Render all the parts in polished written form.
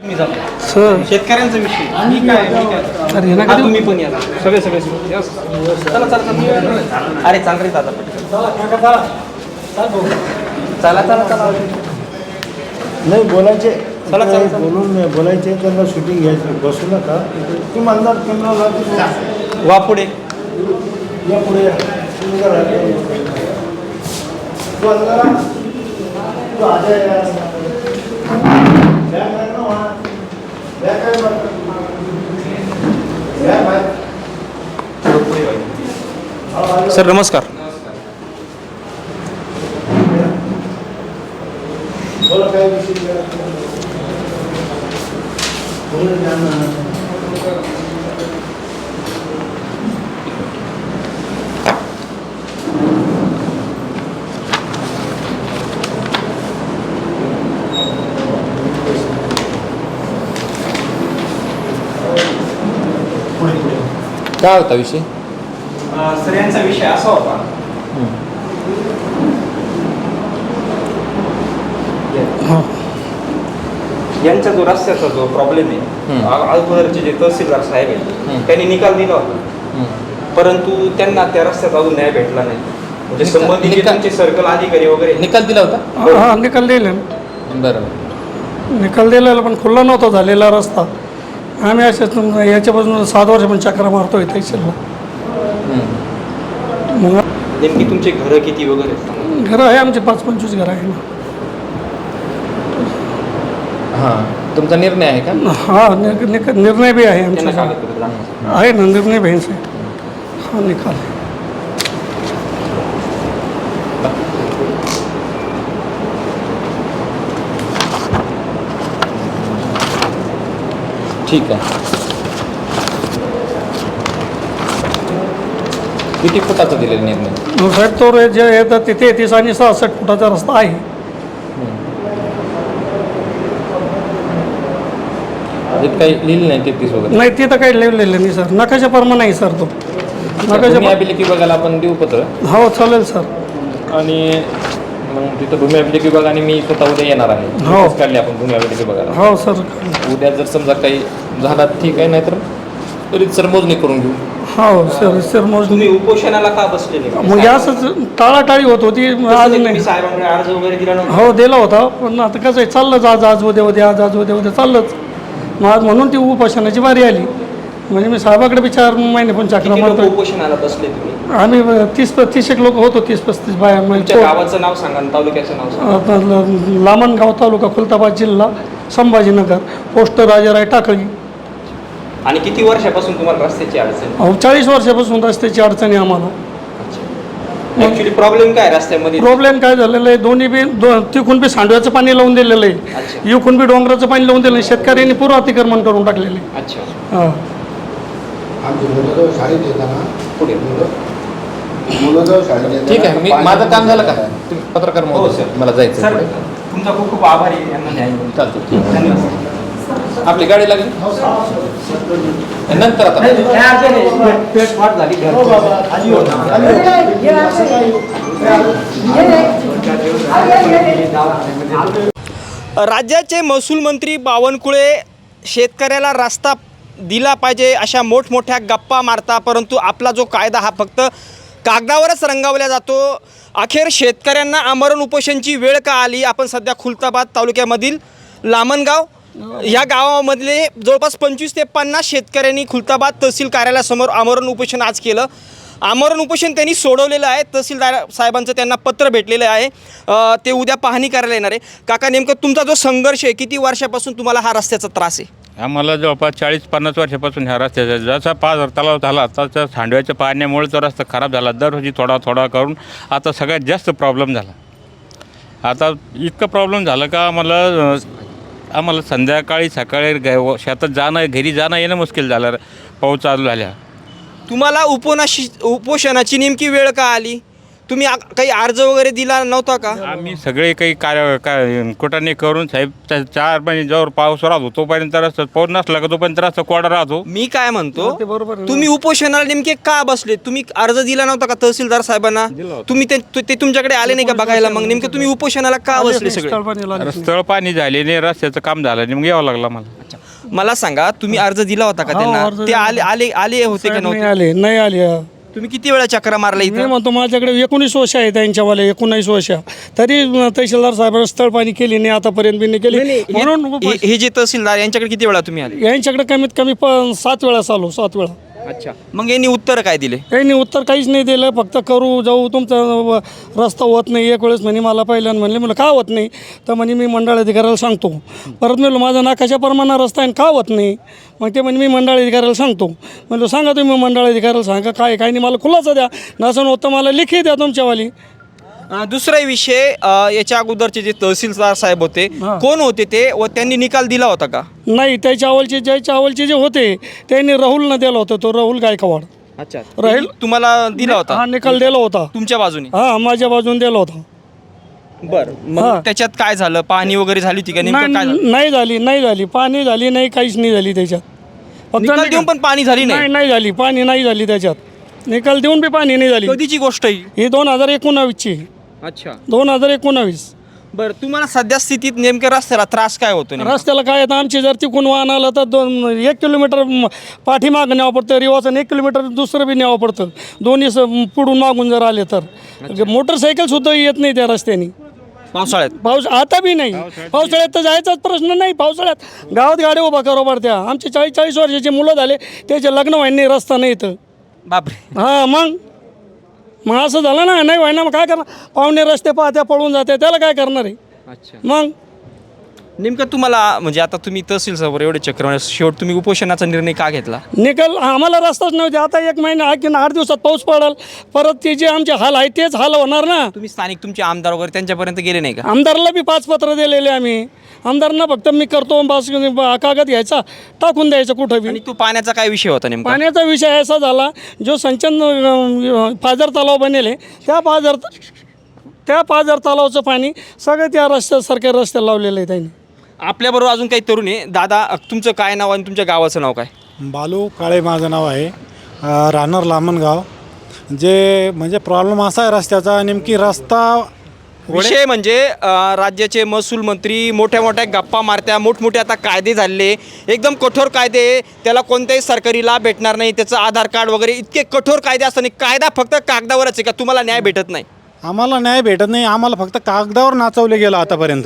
Sir शेतकऱ्यांचा विषय मी काय तुम्ही पण या सगळे चला अरे चाल रे दादा चला नाही बोलायचे चला. बोलून नाही बोलायचे त्यांना शूटिंग घ्यायची बसू नका तू म्हणणार कॅमेरा वा पुढे या पुढे या. तुम्ही जरा तू अंदर आ. तू आजा या. बॅग आहे ना वहाँ? बॅग आहे बघ. बॅग आहे. सर नमस्कार. बोला काय विषय बोला ना. काय होता विषय? सर यांचा विषय असा होता यांचा जो रस्त्याचा जो प्रॉब्लेम आहे अगोदरचे जे तहसीलदार साहेब आहेत त्यांनी निकाल दिला होता परंतु त्यांना त्या रस्त्यात अजून न्याय भेटला नाही. म्हणजे संबंधित त्यांचे सर्कल अधिकारी वगैरे निकाल दिला होता? हां निकाल दिले बरं. निकाल दिलेला पण खुल्ला नव्हता झालेला रस्ता. आम्ही असेच याच्यापासून 7 वर्ष पण चक्रा मारतोय तहसीलला. मग नेमकी तुमचे घरं किती वगैरे आहेत? घरं आहे आमचे 5-25 घरं आहे ना. हां तुमचा निर्णय आहे का? हा निर्णय बी आहे त्यांना आमच्या कागदपत्र दाखवा. आहे ना निर्णय बहीणचे. हा निकाल ठीक आहे. किती फुटाचा दिलेला निर्णय? साहेब तो जे येतात तिथे 33 आणि 66 फुटाचा रस्ता आहे. काही लिहिलं नाही 33 वगैरे? नाही ते तर काही लिहिलेलं नाही सर. नकाशाप्रमाणे नाही सर तो. भूमी अभिलेख विभागाला आपण देऊ पत्र? हो चालेल सर. आणि मग तिथं भूमी अभिलेख विभाग आणि मी स्वतः उद्या येणार आहे. हो. काढले आपण भूमी अभिलेख विभागाला. हो सर. उद्या जर समजा काही झाला ठीक आहे, नाहीतर तरी सर मोजणी करून घेऊ. हो सर मोजणी. तुम्ही उपोषणाला का बसलेले? मग असंच टाळाटाळी होत होती. आज नाही. साहेबांकडे अर्ज वगैरे दिला नव्हता? हो दिला होता पण आता कसं आहे चाललंच आज उद्या आज उद्या चाललंच. मग म्हणून ती उपोषणाची बारी आली. म्हणजे मी साहेबाकडे बी 4 महिने पण चक्रा किती लोक मारतो. उपोषणाला बसले तुम्ही? आम्ही 30 एक लोक होतो. 30-35 बाया. तुमच्या गावाचं नाव सांगा आणि तालुक्याचं नाव सांगा. लामणगाव तालुका खुलताबाद जिल्हा संभाजीनगर. पोस्ट राजाराय टाकळी. आणि किती वर्षापासून तुम्हाला रस्त्याची अडचण? 40 वर्षापासून रस्त्याची अडचणी आम्हाला. ऍक्च्युली प्रॉब्लेम काय रस्त्यामध्ये? प्रॉब्लेम काय झालेलं आहे दोन्ही बी तिकून बी सांडव्याचं पाणी लावून दिलेलं आहे. इकून बी डोंगराचं पाणी लावून दिलं आहे. शेतकऱ्यांनी पूर्व अतिक्रमण करून टाकलेले आहे. अच्छा. हां आमची मुलं शाळेत येताना पुढे मुलं शाळेत येताना ठीक आहे. मी माझं काम झालं का? तुम्ही पत्रकार हो महोदय, सर. मला जायचं सर पुढे. तुमचा खूप खूप आभार आहे यांना न्याय मिळाला. चालतं ठीक आहे. धन्यवाद. आपली गाडी लागली नंतर आता पेट झाली हो बाबा आली राज्याचे महसूल मंत्री बावनकुळे शेतकऱ्याला रस्ता दिला पाहिजे अशा मोठमोठ्या गप्पा मारता, परंतु आपला जो कायदा हा फक्त कागदावरच रंगवला जातो. अखेर शेतकऱ्यांना आमरण उपोषणाची वेळ का आली? आपण सध्या खुलताबाद तालुक्यामधील लामणगाव या गावामधले जवळपास 25 ते 50 शेतकऱ्यांनी खुलताबाद तहसील कार्यालयासमोर आमरण उपोषण आज केलं. आमरण उपोषण त्यांनी सोडवलेलं आहे. तहसीलदार साहेबांचं त्यांना पत्र भेटलेलं आहे. ते उद्या पाहणी करायला येणार आहे. काका नेमकं तुमचा जो संघर्ष आहे, किती वर्षापासून तुम्हाला हा रस्त्याचा त्रास आहे? आम्हाला जवळपास 40-50 वर्षापासून ह्या रस्त्याचा जसा 5 तलाव झाला तसा सांडव्याच्या पाण्यामुळे तो रस्ता खराब झाला. दरवर्षी थोडा करून आता सगळ्यात जास्त प्रॉब्लेम झाला. आता इतकं प्रॉब्लेम झालं का आम्हाला संध्याकाळी सकाळी शेतात जाणं घरी जाणं येणं मुश्किल झालं पाऊस चालू झाल्या. तुम्हाला उपोषणाची नेमकी वेळ का आली? तुम्ही काही अर्ज वगैरे दिला नव्हता का? आम्ही सगळे काही कोटाने करून साहेब 4 महिने जोवर पाऊस राहतो तोपर्यंत रस्ता पाऊस नसला का तोपर्यंत रस्ता कोरडा राहतो. मी काय म्हणतो, ते बरोबर आहे. तुम्ही उपोषणाला नेमके का बसले? तुम्ही अर्ज दिला नव्हता का तहसीलदार साहेबांना? तुम्ही ते तुमच्याकडे आले नाही का बघायला? मग नेमके तुम्ही उपोषणाला का बसले सगळे? रस्त्यावर पाणी झाले नाही, रस्त्याचं काम झालं नाही, मग यावं लागलं मला. मला सांगा, तुम्ही अर्ज दिला होता का हो, त्यांना? अर्ज ते आले होते का नाही नव्हते? नाही आले. तुम्ही किती वेळा चक्र मारला मी इथं? म्हणतो माझ्याकडे 19 वर्ष आहे त्यांच्यावाले, 19 वर्ष. तरी तहसीलदार साहेबांनी स्थळपाणी केली नाही आतापर्यंत बी नाही केली. म्हणून हे जे तहसीलदार यांच्याकडे किती वेळा तुम्ही आले? यांच्याकडे कमीत कमी 7 वेळा चालू, 7 वेळा. अच्छा, मग यांनी उत्तर काय दिले? त्यांनी उत्तर काहीच नाही दिलं. फक्त करू जाऊ, तुमचा रस्ता होत नाही. एक वेळेस म्हणे मला पहिल्यानं म्हणले, मला का होत नाही? तर म्हणे मी मंडळ अधिकाऱ्याला सांगतो. परत म्हणलो माझा नाकाच्या प्रमाणात रस्ता आहे, का होत नाही? मग ते म्हणे मी मंडळ अधिकाऱ्याला सांगतो. म्हणलो सांगा तुम्ही मंडळ अधिकाऱ्याला सांगा काय काय नाही, मला खुलासा द्या. नसन होतं मला लिखी द्या तुमच्यावाली. दुसरा विषय, याच्या अगोदरचे जे तहसीलदार साहेब होते, कोण होते ते, व त्यांनी निकाल दिला होता का? नाही, त्याच्या अवलचे जे होते त्यांनी राहुलनं दिला होता, तो राहुल गायकवाड. अच्छा, राहील तुम्हाला दिला होता? हा निकाल दिला होता. तुमच्या बाजूने? हा माझ्या बाजून दिला होता. बरं, मग त्याच्यात काय झालं? पाहणी वगैरे झाली होती का? नेमकं काय झालं? नाही झाली पाणी झाली नाही, काहीच नाही झाली त्याच्यात. फक्त निकाल देऊन पण पाणी झाली नाही? नाही झाली, पाणी नाही झाली त्याच्यात. निकाल देऊन बी पाणी नाही झाली. कधीची गोष्ट आहे ही 2019ची. अच्छा, 2019. बरं, तुम्हाला सध्या स्थितीत नेमक्या रस्त्याला त्रास काय होतो नेमका? रस्त्याला काय येतं, आमची जर तिकून वाहन आलं तर 1 किलोमीटर पाठीमागं न्यावं पडतं, रिवाचं 1 किलोमीटर दुसरं बी न्यावं पडतं. दोन्ही पुढून मागून जर आले तर मोटरसायकलसुद्धा येत नाही त्या रस्त्याने. पावसाळ्यात? आता बी नाही. पावसाळ्यात तर जायचाच प्रश्न नाही. पावसाळ्यात गावात गाड्या उभा करू पडत्या. आमचे 40 वर्षाचे मुलं झाले, त्याचे लग्न व्हायला नाही, रस्ता नाही तर. बापरे. हां मग असं झालं ना, नाही व्हायना, मग काय करणार? पाहुणे रस्ते पाहत्या पळून जाते, त्याला काय करणार आहे? अच्छा, मग नेमकं तुम्हाला म्हणजे आता तुम्ही तहसील समोर एवढे चक्र, शेवट तुम्ही उपोषणाचा निर्णय का घेतला? निकाल आम्हाला रस्ताच नव्हते. आता 1 महिना की 8 दिवसात पाऊस पडेल, परत ते जे आमचे हाल आहे तेच हाल होणार ना. तुम्ही स्थानिक तुमचे आमदार वगैरे त्यांच्यापर्यंत गेले नाही का? आमदारला बी 5 पत्र दिलेले आम्ही. आमदारांना फक्त मी करतो बस कागद घ्यायचा, टाकून द्यायचा कुठं बी. आणि तो पाण्याचा काय विषय होता नेमका? पाण्याचा विषय असा झाला, जो संचन पाझर तलाव बनेले, त्या पाझर तलावाचं पाणी सगळं त्या सरकारी रस्त्याला लावलेलं आहे त्यांनी. आपल्याबरोबर अजून काही तरुण आहे. दादा, तुमचं काय नाव आणि तुमच्या गावाचं नाव काय? बालू काळे माझं नाव आहे. राहणार लामणगाव. जे म्हणजे प्रॉब्लेम असा आहे रस्त्याचा, नेमकी रस्ता विषय म्हणजे राज्याचे महसूल मंत्री मोठ्या मोठ्या गप्पा मारत्या, मोठमोठे आता कायदे झाले, एकदम कठोर कायदे, त्याला कोणत्याही सरकारी लाभ भेटणार नाही, त्याचं आधार कार्ड वगैरे, इतके कठोर कायदे असताना कायदा फक्त कागदावरच आहे का? तुम्हाला न्याय भेटत नाही? आम्हाला न्याय भेटत नाही. आम्हाला फक्त कागदावर नाचवले गेलं आतापर्यंत.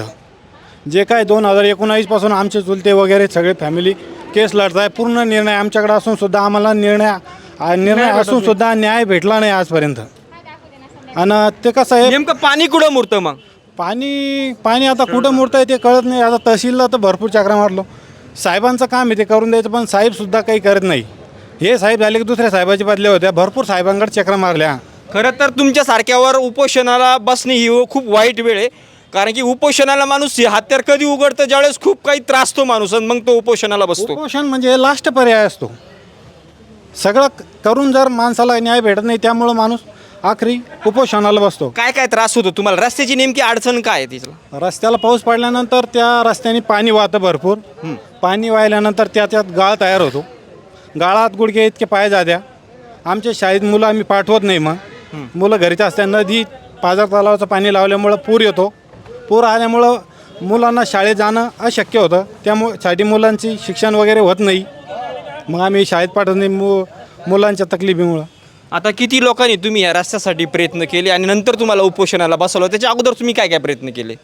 जे काय 2019 पासून आमचे चुलते वगैरे सगळे फॅमिली केस लढत आहे. पूर्ण निर्णय आमच्याकडे असून सुद्धा आम्हाला निर्णय असून सुद्धा न्याय भेटला नाही आजपर्यंत. आणि ते कसं आहे, नेमकं पाणी कुठं मुरतं मग? पाणी आता कुठं मुरतं आहे ते कळत नाही. आता तहसीलला तर भरपूर चक्रा मारलो. साहेबांचं काम आहे ते करून द्यायचं, पण साहेबसुद्धा काही करत नाही. हे साहेब झाले की दुसऱ्या साहेबाची बदल्या होत्या. भरपूर साहेबांकडे चक्रा मारल्या. खरं तर तुमच्यासारख्यावर उपोषणाला बसणे ही खूप वाईट वेळ आहे. कारण की उपोषणाला माणूस हत्यार कधी उघडतं, ज्यावेळेस खूप काही त्रासतो माणूस, आणि मग तो उपोषणाला बसतो. उपोषण म्हणजे लास्ट पर्याय असतो. सगळं करून जर माणसाला न्याय भेटत नाही, त्यामुळं माणूस आखरी उपोषणाला बसतो. काय काय त्रास होतो तुम्हाला? रस्त्याची नेमकी अडचण काय आहे तिचं? रस्त्याला पाऊस पडल्यानंतर त्या रस्त्याने पाणी वाहतं भरपूर. पाणी वाहिल्यानंतर त्यात गाळ तयार होतो. गाळात गुडघे इतके पाय जात्या. आमच्या शाळेत मुलं आम्ही पाठवत नाही. मग मुलं घरीच असतात. नदी पाझर तलावाचं पाणी लावल्यामुळं पूर येतो. पूर आल्यामुळं मुलांना शाळेत जाणं अशक्य होतं. त्यामुळे मुलांची शिक्षण वगैरे होत नाही. मग आम्ही शाळेत पाठवत नाही मुलांच्या तकलिफीमुळं. आता किती लोकांनी तुम्ही या रस्त्यासाठी प्रयत्न केले आणि नंतर तुम्हाला उपोषणाला बसवलं? त्याच्या अगोदर तुम्ही काय काय प्रयत्न केले?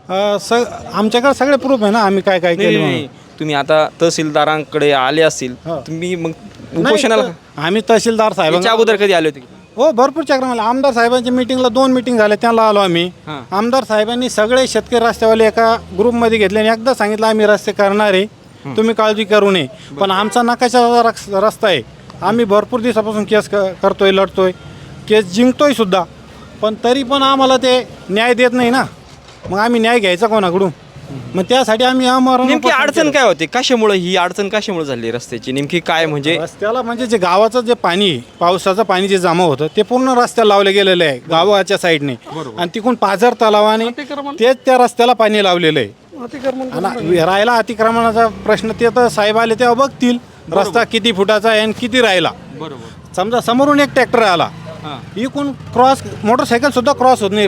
आमच्याकडे सगळे प्रूफ आहे ना, आम्ही काय काय केलं. नाही, तुम्ही आता तहसीलदारांकडे आले असतील, तुम्ही मग उपोषणाला आम्ही तहसीलदार साहेबांच्या अगोदर कधी आले होते? हो, भरपूर चक्र मला. आमदार साहेबांच्या मिटिंगला 2 मिटिंग झाले, त्याला आलो आम्ही. आमदार साहेबांनी सगळे शेतकरी रस्त्यावाले एका ग्रुपमध्ये घेतले आणि एकदा सांगितलं आम्ही रस्ते करणार आहे, तुम्ही काळजी करू नये. पण आमचा नकाशाचा रस्ता आहे. आम्ही भरपूर दिवसापासून केस करतोय, लढतोय, केस जिंकतोय सुद्धा, पण तरी पण आम्हाला ते न्याय देत नाही ना. मग आम्ही न्याय घ्यायचा कोणाकडून? मग त्यासाठी आम्ही आमरण नेमकी उपोषण अडचण केलं. काय होते, कशामुळे ही अडचण कशामुळे झाली रस्त्याची, नेमकी काय म्हणजे? रस्त्याला म्हणजे जे गावाचं जे पाणी आहे, पावसाचं पाणी जे जमा होतं ते पूर्ण रस्त्याला लावले गेलेलं आहे गावाच्या साईडने, आणि तिकडून पाझर तलावाने तेच त्या रस्त्याला पाणी लावलेलं आहे. अतिक्रमण आणि राहिला अतिक्रमणाचा प्रश्न, ते तर साहेब आले तेव्हा बघतील रस्ता किती फुटाचा आहे आणि किती राहिला. समजा समोरून एक ट्रॅक्टर आला, इकडून क्रॉस मोटरसायकल सुद्धा क्रॉस होत नाही,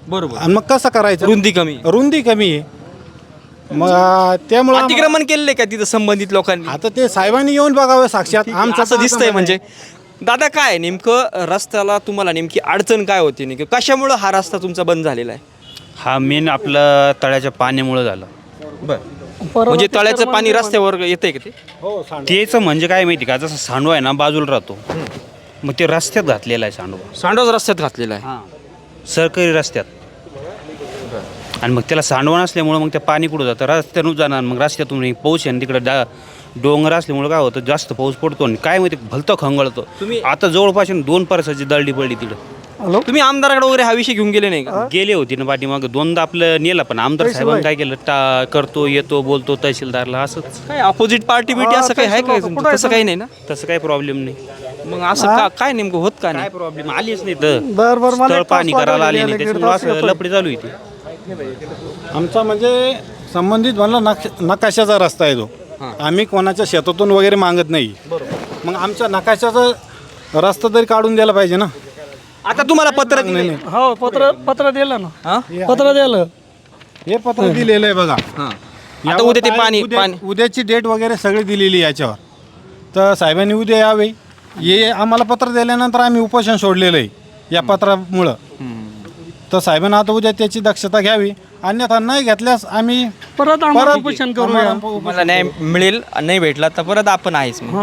बरोबर, आणि मग कसं करायचं? रुंदी कमी, रुंदी कमी आहे. मग त्यामुळं अतिक्रमण केलेलं का तिथं संबंधित लोकांनी? आता ते साहेबांनी येऊन बघावं साक्षात. आमचं असं तर दिसतंय असं म्हणजे. दादा काय नेमकं रस्त्याला तुम्हाला नेमकी अडचण काय होती, नेमकी कशामुळं हा रस्ता तुमचा बंद झालेला आहे? हा मेन आपलं तळ्याच्या पाण्यामुळं झालं. म्हणजे तळ्याचं पाणी रस्त्यावर येतंय का ते? हो सांग. तेच म्हणजे काय माहिती का, जसं सांडवा आहे ना बाजूला राहतो, मग ते रस्त्यात घातलेला आहे सांडवा, सांडोज रस्त्यात घातलेला आहे. सरकारी रस्त्यात. आणि मग त्याला सांडवा नसल्यामुळं मग ते पाणी कुठं जातं, रस्त्यातून जाणार. मग रस्त्यातून पाऊस आहे, तिकडं डोंगर असल्यामुळं काय होतं, जास्त पाऊस पडतो आणि काय माहिती भलतं खंगळतं. आता जवळपास 2 परसाची दळडी पडली तिकडं. तुम्ही आमदाराकडे वगैरे हा विषय घेऊन गेले नाही का? गेले होते ना पाठीमाग 2दा आपलं नेलं, पण आमदार साहेबांनी काय केलं, करतो येतो बोलतो तहसीलदारला, असंच. काय अपोजिट पार्टी बिटी असं काही आहे काय तुमचं? तसं काही नाही ना? तसं काही प्रॉब्लेम नाही. मग असं काय नेमकं होत का नाही? काय प्रॉब्लेम आलीच नाही तर बरं मला स्थळ एक पाणी तास करायला आले वाजले, नाही, गेले, त्याच्यामुळे दीड तास असं लपडी चालू आहे ती. आमचा म्हणजे संबंधित म्हणलं नकाशाचा रस्ता आहे तो. आम्ही कोणाच्या शेतातून वगैरे मागत नाही. मग आमच्या नकाशाचा रस्ता तरी काढून द्यायला पाहिजे ना. आता तुम्हाला पत्र दिलंय. हो पत्र दिलं ना, हा? पत्र दिलं. हे पत्र दिलेलं आहे बघा. आता उद्या ते पाणी उद्याची डेट वगैरे सगळी दिलेली आहे याच्यावर. तर साहेबांनी उद्या यावे. हे आम्हाला पत्र दिल्यानंतर आम्ही उपोषण सोडलेलं आहे या पत्रामुळं. तर साहेबांना आता उद्या त्याची दक्षता घ्यावी, अन्यथा नाही घेतल्यास आम्ही परत आम्हाला उपोषण करूया. मला न्याय मिळेल, नाही भेटला तर परत आपण आहेच मग.